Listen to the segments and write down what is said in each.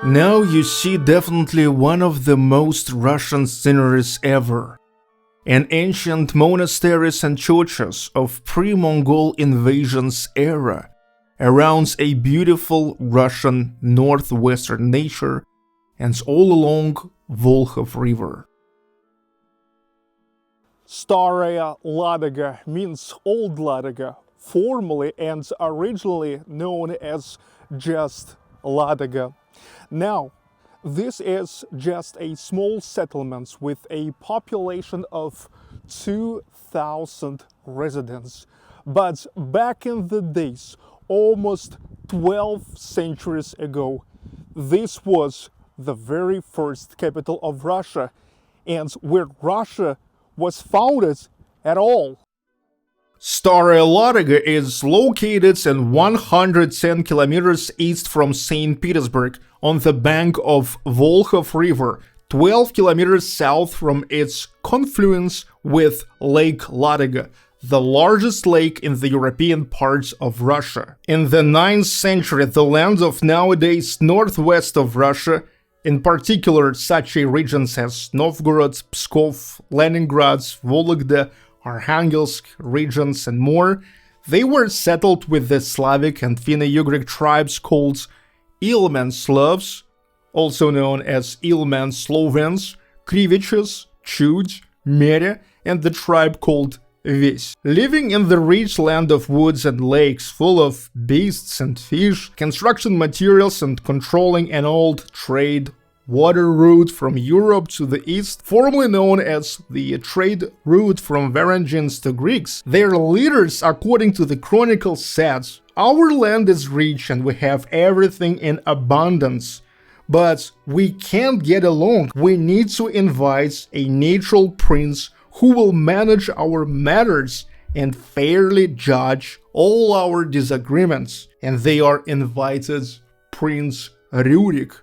Now you see definitely one of the most Russian sceneries ever. And ancient monasteries and churches of pre-Mongol invasions era around a beautiful Russian northwestern nature and all along Volkhov River. Staraya Ladoga means Old Ladoga, formally and originally known as just Ladoga. Now, this is just a small settlement with a population of 2,000 residents. But back in the days, almost 12 centuries ago, this was the very first capital of Russia, and where Russia was founded at all. Staraya Ladoga is located in 110 kilometers east from St. Petersburg on the bank of Volkhov River, 12 kilometers south from its confluence with Lake Ladoga, the largest lake in the European parts of Russia. In the 9th century, the land of nowadays northwest of Russia, in particular such regions as Novgorod, Pskov, Leningrad, Vologda, Arkhangelsk regions and more, they were settled with the Slavic and Finno-ugric tribes called Ilmen Slavs, also known as Ilmen Slavs, Krivichis, Chud, Merya, and the tribe called Ves. Living in the rich land of woods and lakes full of beasts and fish, construction materials, and controlling an old trade water route from Europe to the east, formerly known as the trade route from Varangians to Greeks, their leaders, according to the Chronicles, said, "Our land is rich and we have everything in abundance, but we can't get along. We need to invite a natural prince who will manage our matters and fairly judge all our disagreements." And they are invited Prince Rurik,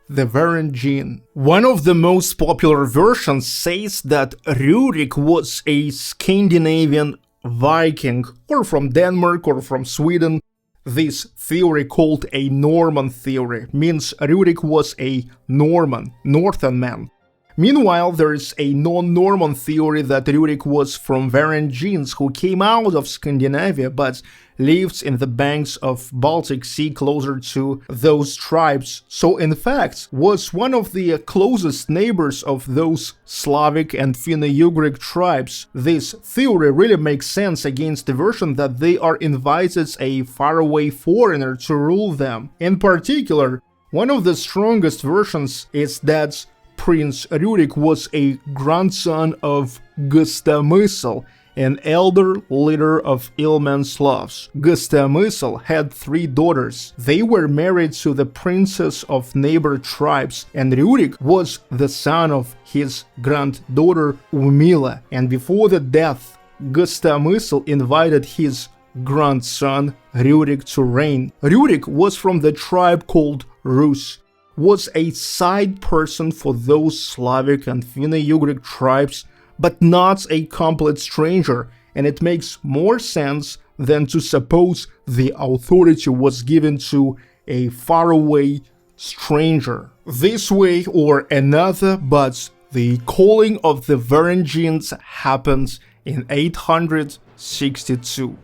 the Varangian. One of the most popular versions says that Rurik was a Scandinavian Viking, or from Denmark or from Sweden. This theory, called a Norman theory, means Rurik was a northern man. Meanwhile, there is a non-Norman theory that Rurik was from Varangians who came out of Scandinavia but lived in the banks of Baltic Sea closer to those tribes, so in fact was one of the closest neighbors of those Slavic and Finno-ugric tribes. This theory really makes sense against the version that they are invited a faraway foreigner to rule them. In particular, one of the strongest versions is that Prince Rurik was a grandson of Gostomysl, an elder leader of Ilmen Slavs. Gostomysl had 3 daughters. They were married to the princes of neighbor tribes, and Rurik was the son of his granddaughter Umila. And before the death, Gostomysl invited his grandson Rurik to reign. Rurik was from the tribe called Rus, was a side person for those Slavic and Finno-ugric tribes, but not a complete stranger, and it makes more sense than to suppose the authority was given to a faraway stranger. This way or another, but the calling of the Varangians happened in 862.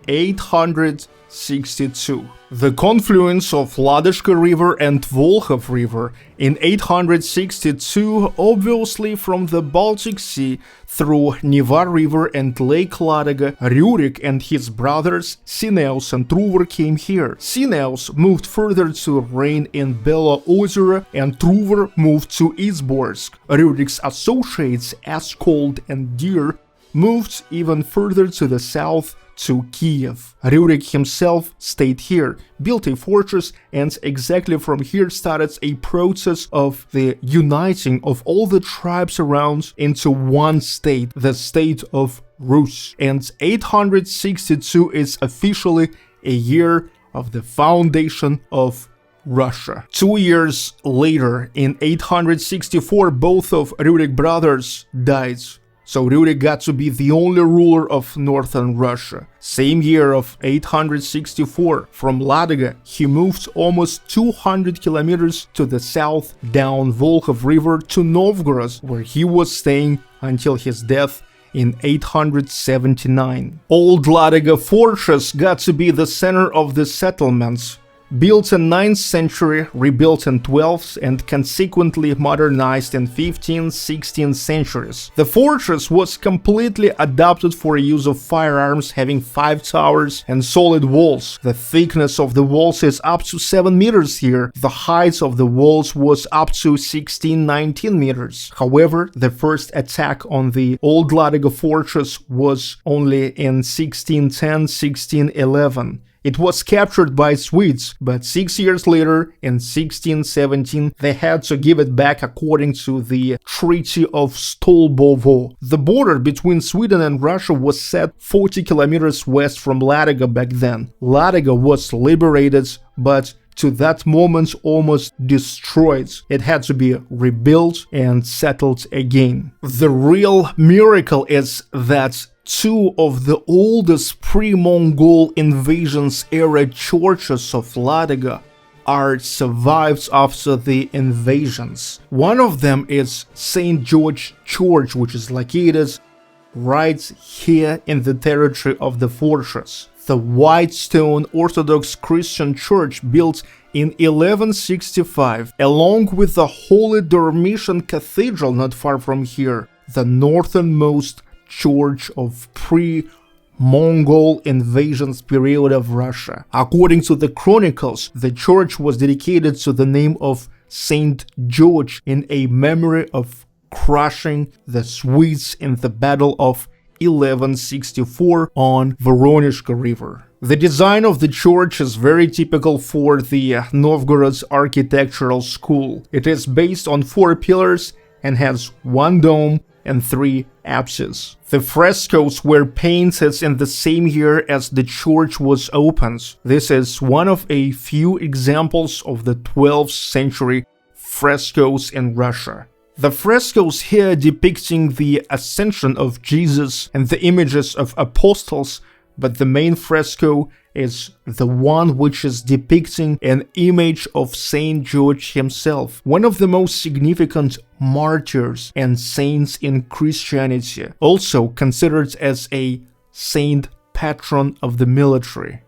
862. The confluence of Ladoga River and Volkhov River in 862, obviously from the Baltic Sea through Neva River and Lake Ladoga. Rurik and his brothers Sineus and Truvor came here. Sineus moved further to reign in Bela Ozera, and Truvor moved to Izborsk. Rurik's associates Askold and Dir moved even further to the south to Kiev. Rurik himself stayed here, built a fortress, and exactly from here started a process of the uniting of all the tribes around into one state, the state of Rus. And 862 is officially a year of the foundation of Russia. 2 years later, in 864, both of Rurik brothers died. so Rurik got to be the only ruler of northern Russia. Same year of 864, from Ladoga, he moved almost 200 kilometers to the south down Volkhov River to Novgorod, where he was staying until his death in 879. Old Lada Fortress got to be the center of the settlements. Built in 9th century, rebuilt in 12th, and consequently modernized in 15th, 16th centuries. The fortress was completely adapted for use of firearms, having 5 towers and solid walls. The thickness of the walls is up to 7 meters here. The height of the walls was up to 16-19 meters. However, the first attack on the old Lada Fortress was only in 1610-1611. It was captured by Swedes, but 6 years later, in 1617, they had to give it back according to the Treaty of Stolbovo. The border between Sweden and Russia was set 40 kilometers west from Ladoga back then. Ladoga was liberated, but to that moment almost destroyed. It had to be rebuilt and settled again. The real miracle is that 2 of the oldest pre-Mongol invasions era churches of Ladoga are survived after the invasions. One of them is St. George Church, which is located right here in the territory of the fortress. The white stone Orthodox Christian church built in 1165, along with the Holy Dormition Cathedral not far from here, the northernmost church of pre-Mongol invasions period of Russia. According to the Chronicles, the church was dedicated to the name of Saint George in a memory of crushing the Swedes in the Battle of 1164 on Voronezhka River. The design of the church is very typical for the Novgorod architectural school. It is based on 4 pillars and has 1 dome and 3 apses. The frescoes were painted in the same year as the church was opened. This is one of a few examples of the 12th century frescoes in Russia. The frescoes here depicting the ascension of Jesus and the images of apostles, but the main fresco is the one which is depicting an image of Saint George himself, one of the most significant martyrs and saints in Christianity, also considered as a saint patron of the military.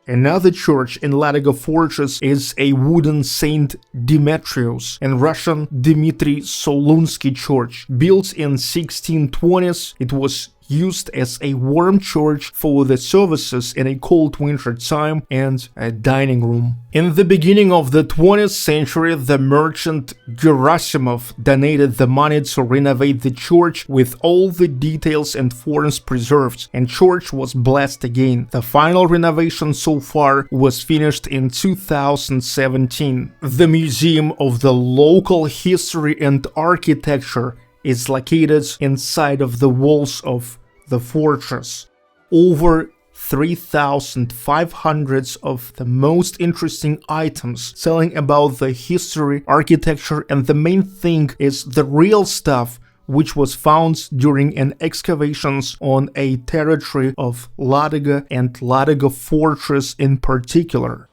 Another church in Lada Fortress is a wooden Saint Demetrius, in Russian Dmitry Solunsky Church. Built in 1620s, it was used as a warm church for the services in a cold winter time and a dining room. In the beginning of the 20th century, the merchant Gerasimov donated the money to renovate the church with all the details and forms preserved, and church was blessed again. The final renovation so far was finished in 2017. The Museum of the Local History and Architecture is located inside of the walls of the fortress. Over 3,500 of the most interesting items telling about the history, architecture, and the main thing is the real stuff which was found during an excavations on a territory of Ladoga and Lada Fortress in particular.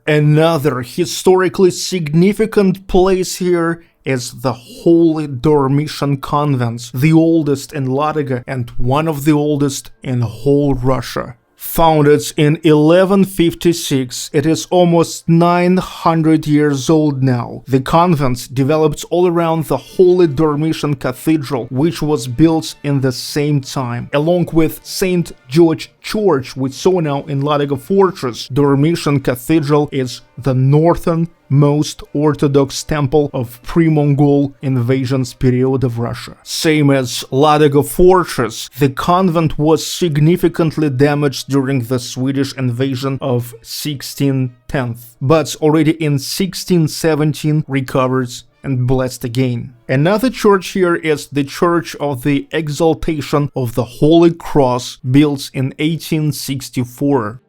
Another historically significant place here is the Holy Dormition Convent, the oldest in Ladoga and one of the oldest in whole Russia. Founded in 1156, it is almost 900 years old now. The convent developed all around the Holy Dormition Cathedral, which was built in the same time. Along with St. George Church, we saw now in Lada Fortress, Dormition Cathedral is the northernmost Orthodox temple of pre-Mongol invasions period of Russia. Same as Lada Fortress, the convent was significantly damaged during the Swedish invasion of 1610, but already in 1617 recovered and blessed again. Another church here is the Church of the Exaltation of the Holy Cross, built in 1864.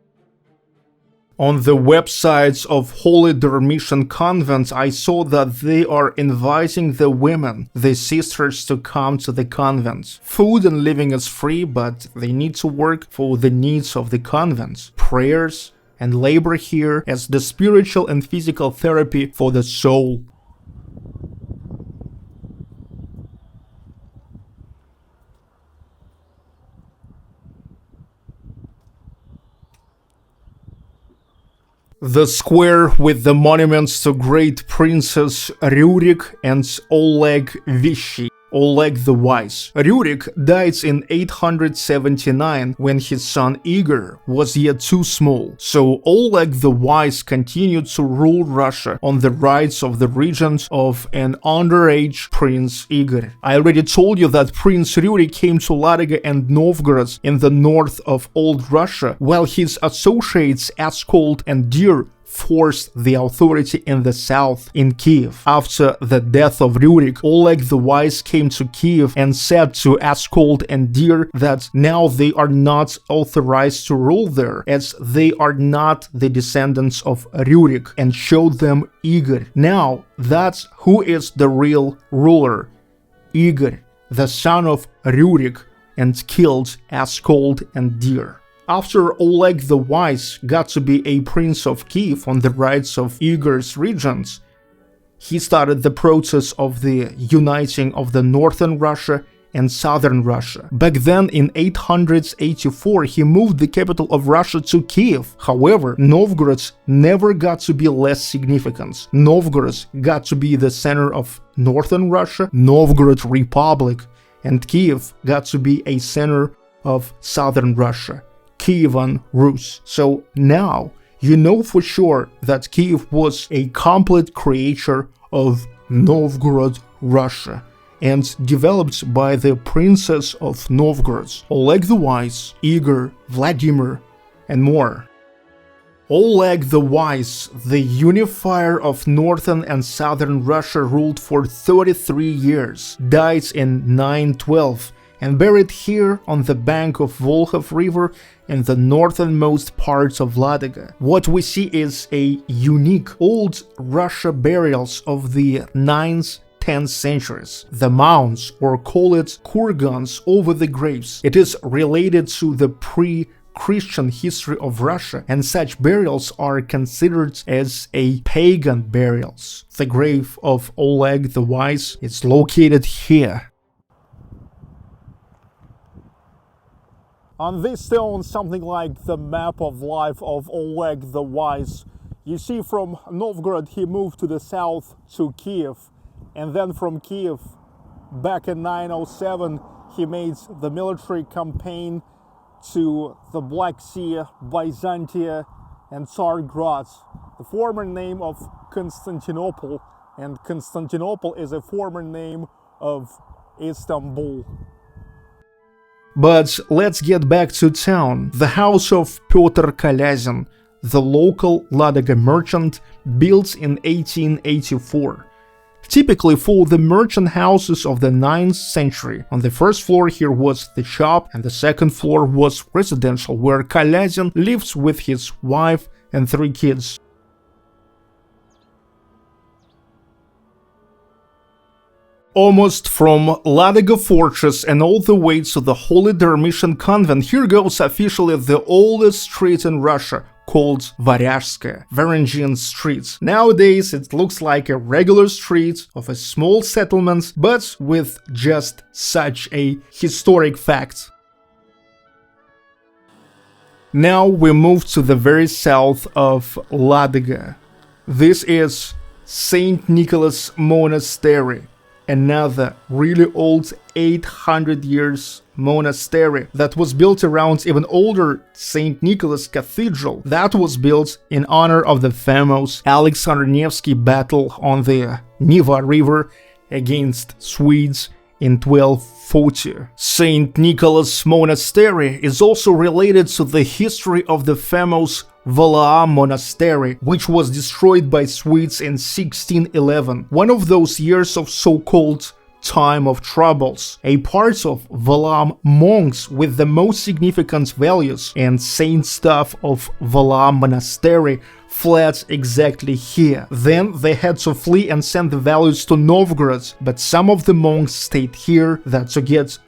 On the websites of Holy Dormition Convent, I saw that they are inviting the women, the sisters, to come to the convent. Food and living is free, but they need to work for the needs of the convent. Prayers and labor here as the spiritual and physical therapy for the soul. The square with the monuments to great princes Rurik and OLG the Wise. Rurik died in 879 when his son Igor was yet too small, so OLG the Wise continued to rule Russia on the rights of the regent of an underage Prince Igor. I already told you that Prince Rurik came to Ladoga and Novgorod in the north of Old Russia, while his associates Askold and Dir forced the authority in the south in Kiev. After the death of Rurik, Oleg the Wise came to Kiev and said to Askold and Dir that now they are not authorized to rule there, as they are not the descendants of Rurik, and showed them Igor. Now that's who is the real ruler. Igor, the son of Rurik, and killed Askold and Dir. After Oleg the Wise got to be a prince of Kiev on the rights of Igor's regents, he started the process of the uniting of the northern Russia and southern Russia. Back then, in 884, he moved the capital of Russia to Kiev. However, Novgorod never got to be less significant. Novgorod got to be the center of northern Russia, Novgorod Republic, and Kiev got to be a center of southern Russia, Kievan Rus. So now you know for sure that Kiev was a complete creature of Novgorod, Russia, and developed by the princes of Novgorod, Oleg the Wise, Igor, Vladimir, and more. Oleg the Wise, the unifier of northern and southern Russia, ruled for 33 years, died in 912, and buried here on the bank of Volkhov river in the northernmost parts of Ladoga. What we see is a unique old Russia burials of the 9th 10th centuries. The mounds, or call it kurgans, over the graves. It is related to the pre-Christian history of Russia, and such burials are considered as a pagan burials. The grave of Oleg the Wise is located here. On this stone, something like the map of life of Oleg the Wise. You see, from Novgorod he moved to the south to Kiev, and then from Kiev, back in 907, he made the military campaign to the Black Sea, Byzantium, and Tsargrad, the former name of Constantinople, and Constantinople is a former name of Istanbul. But let's get back to town. The house of Pyotr Kalazin, the local Ladoga merchant, built in 1884. Typically for the merchant houses of the 9th century. On the first floor here was the shop, and the second floor was residential, where Kalazin lived with his wife and 3 kids. Almost from Lada Fortress and all the way to the Holy Dormition Convent, here goes officially the oldest street in Russia, called Varangian Street. Nowadays it looks like a regular street of a small settlement, but with just such a historic fact. Now we move to the very south of Ladoga. This is St. Nicholas Monastery, another really old 800 years monastery that was built around even older St. Nicholas Cathedral that was built in honor of the famous Alexander Nevsky battle on the Neva River against Swedes in 1240. St. Nicholas Monastery is also related to the history of the famous Valaa Monastery, which was destroyed by Swedes in 1611, one of those years of so-called time of troubles. A part of Valam monks with the most significant values and saint staff of Valam Monastery fled exactly here. Then they had to flee and send the values to Novgorod, but some of the monks stayed here that to get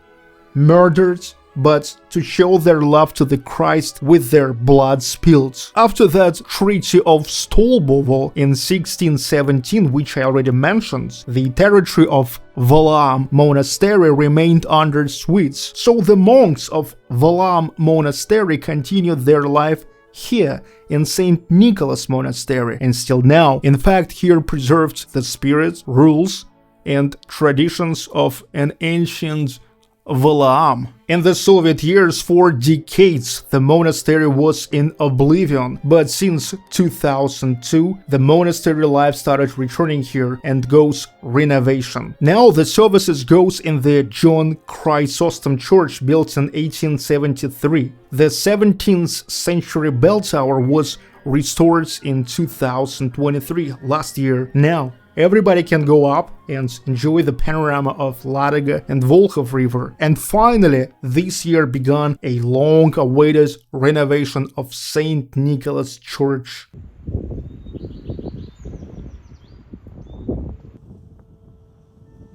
murdered, but to show their love to the Christ with their blood spilled. After that Treaty of Stolbovo in 1617, which I already mentioned, the territory of Valam Monastery remained under Swedes, so the monks of Valam Monastery continued their life here in St. Nicholas Monastery, and still now, in fact, here preserved the spirit, rules, and traditions of an ancient Valaam. In the Soviet years, for decades, the monastery was in oblivion, but since 2002, the monastery life started returning here and goes renovation. Now the services goes in the John Chrysostom Church built in 1873. The 17th century bell tower was restored in 2023, last year. Now everybody can go up and enjoy the panorama of Ladoga and Volkhov River. And finally, this year began a long-awaited renovation of St. Nicholas Church.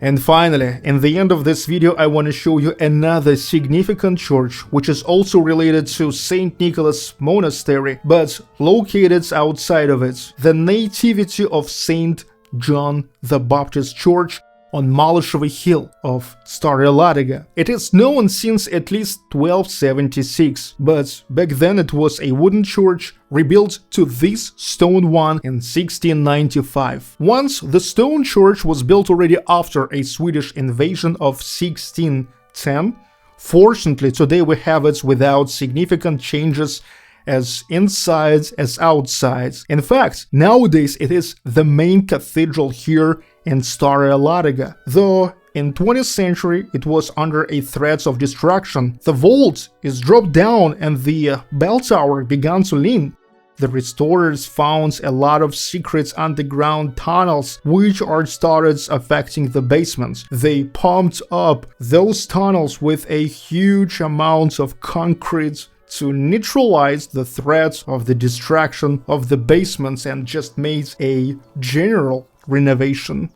And finally, in the end of this video, I want to show you another significant church, which is also related to St. Nicholas Monastery, but located outside of it. The Nativity of St. John the Baptist Church on Malyshevo Hill of Staraya Ladoga. It is known since at least 1276, but back then it was a wooden church rebuilt to this stone one in 1695. Once the stone church was built already after a Swedish invasion of 1610. Fortunately, today we have it without significant changes as inside as outside. In fact, nowadays it is the main cathedral here in Staraya Ladoga. Though in 20th century it was under a threat of destruction. The vault is dropped down and the bell tower began to lean. The restorers found a lot of secret underground tunnels which are started affecting the basement. They pumped up those tunnels with a huge amount of concrete to neutralize the threat of the destruction of the basements and just made a general renovation.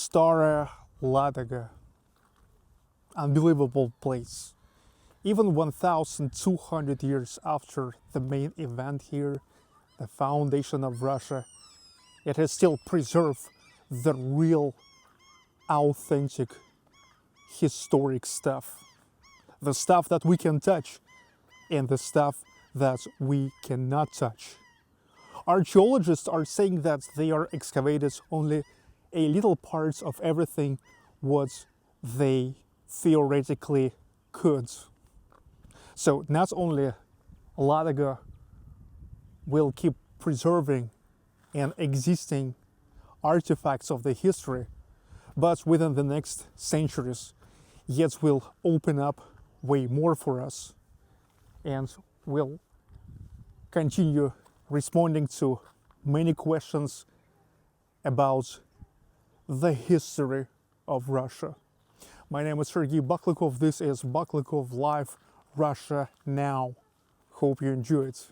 Staraya Ladoga. Unbelievable place. Even 1,200 years after the main event here, the foundation of Russia, it has still preserved the real, authentic, historic stuff. The stuff that we can touch and the stuff that we cannot touch. Archaeologists are saying that they are excavated only a little parts of everything what they theoretically could. So not only Ladoga will keep preserving and existing artifacts of the history, but within the next centuries, yet will open up way more for us and will continue responding to many questions about the history of Russia. My name is Sergei Baklykov. This is Baklykov Live Russia Now. Hope you enjoy it.